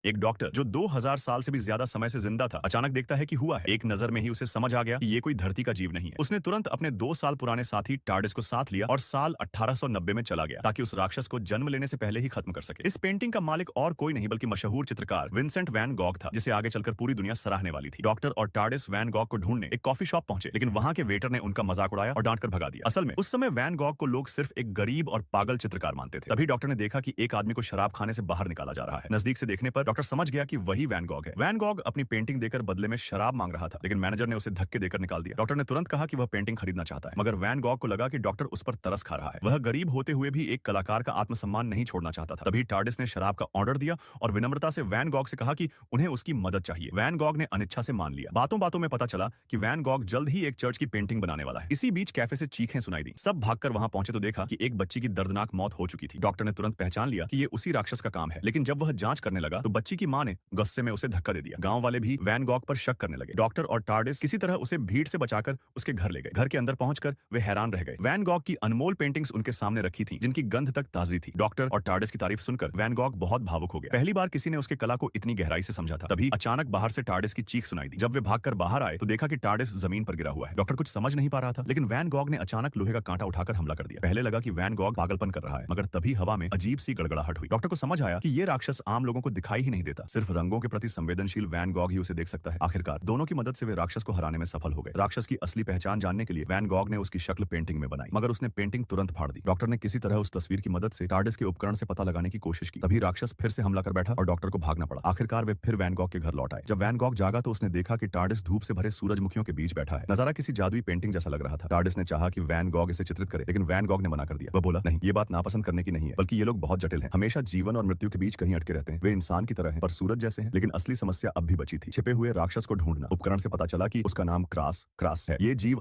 एक डॉक्टर जो 2000 साल से भी ज्यादा समय से जिंदा था, अचानक देखता है कि हुआ है। एक नजर में ही उसे समझ आ गया कि ये कोई धरती का जीव नहीं है। उसने तुरंत अपने 2 साल पुराने साथी टार्डिस को साथ लिया और साल 1890 में चला गया ताकि उस राक्षस को जन्म लेने से पहले ही खत्म कर सके। इस पेंटिंग का मालिक और कोई नहीं बल्कि मशहूर चित्रकार विंसेंट वैन गॉग था, जिसे आगे चलकर पूरी दुनिया सराहने वाली थी। डॉक्टर और टार्डिस वैन गॉग को ढूंढने एक कॉफी शॉप पहुंचे, लेकिन वहां के वेटर ने उनका मजाक उड़ाया और डांट कर भगा दिया। असल में उस समय वैन गॉग को लोग सिर्फ एक गरीब और पागल चित्रकार मानते थे। तभी डॉक्टर ने देखा कि एक आदमी को शराब खाने से बाहर निकाला जा रहा है। नजदीक से देखने पर डॉक्टर समझ गया कि वही वैन गॉग है। वैन गॉग अपनी पेंटिंग देकर बदले में शराब मांग रहा था, लेकिन मैनेजर ने उसे धक्के देकर निकाल दिया। डॉक्टर ने तुरंत कहा कि वह पेंटिंग खरीदना चाहता है, मगर वैन गॉग को लगा कि डॉक्टर उस पर तरस खा रहा है। वह गरीब होते हुए भी एक कलाकार का आत्मसम्मान नहीं छोड़ना चाहता था। तभी टार्डिस ने शराब का ऑर्डर दिया और विनम्रता से वैन गॉग से कहा कि उन्हें उसकी मदद चाहिए। वैन गॉग ने अनिच्छा से मान लिया। बातों बातों में पता चला कि वैन गॉग जल्द ही एक चर्च की पेंटिंग बनाने वाला है। इसी बीच कैफे से चीखें सुनाई दी। सब भागकर वहां पहुंचे तो देखा कि एक बच्ची की दर्दनाक मौत हो चुकी थी। डॉक्टर ने तुरंत पहचान लिया कि ये उसी राक्षस का काम है, लेकिन जब वह जांच करने लगा तो बच्ची की मां ने गुस्से में उसे धक्का दे दिया। गांव वाले भी वैन गॉग पर शक करने लगे। डॉक्टर और टार्डिस किसी तरह उसे भीड़ से बचाकर उसके घर ले गए। घर के अंदर पहुंचकर वे हैरान रह गए। वैन गॉग की अनमोल पेंटिंग्स उनके सामने रखी थी, जिनकी गंध तक ताजी थी। डॉक्टर और टार्डिस की तारीफ सुनकर वैन गॉग बहुत भावुक हो गया। पहली बार किसी ने उसके कला को इतनी गहराई से समझा था। तभी अचानक बाहर से टार्डिस की चीख सुनाई दी। जब वे भागकर बाहर आए तो देखा कि टार्डिस जमीन पर गिरा हुआ है। डॉक्टर कुछ समझ नहीं पा रहा था, लेकिन वैन गॉग ने अचानक लोहे का कांटा उठाकर हमला कर दिया। पहले लगा कि वैन गॉग पागलपन कर रहा है, मगर तभी हवा में अजीब सी गड़गड़ाहट हुई। डॉक्टर को समझ आया कि ये राक्षस आम लोगों को दिखाई ही नहीं देता, सिर्फ रंगों के प्रति संवेदनशील वैन गॉग ही उसे देख सकता है। आखिरकार दोनों की मदद से वे राक्षस को हराने में सफल हो गए। राक्षस की असली पहचान जानने के लिए वैन गॉग ने उसकी शक्ल पेंटिंग में बनाई, मगर उसने पेंटिंग तुरंत फाड़ दी। डॉक्टर ने किसी तरह उस तस्वीर की मदद से टार्डिस के उपकरण से पता लगाने की कोशिश की। तभी राक्षस फिर से हमला कर बैठा और डॉक्टर को भागना पड़ा। आखिरकार वे फिर वैन गॉग के घर लौट आए। जब वैन गॉग जागा तो उसने देखा कि टार्डिस धूप से भरे सूरजमुखियों के बीच बैठा है। नजारा किसी जादुई पेंटिंग जैसा लग रहा था। टार्डिस ने चाहा कि वैन गॉग इसे चित्रित करे, लेकिन वैन गॉग ने मना कर दिया। वह बोला, नहीं, ये बात नापसंद करने की नहीं है, बल्कि ये लोग बहुत जटिल हैं, हमेशा जीवन और मृत्यु के बीच कहीं अटके रहते हैं। वे इंसान की तरह हैं, पर सूरज जैसे हैं। लेकिन असली समस्या अब भी बची थी, छिपे हुए राक्षस को ढूंढना। उपकरण से पता चला कि उसका नाम क्रास है। ये जीव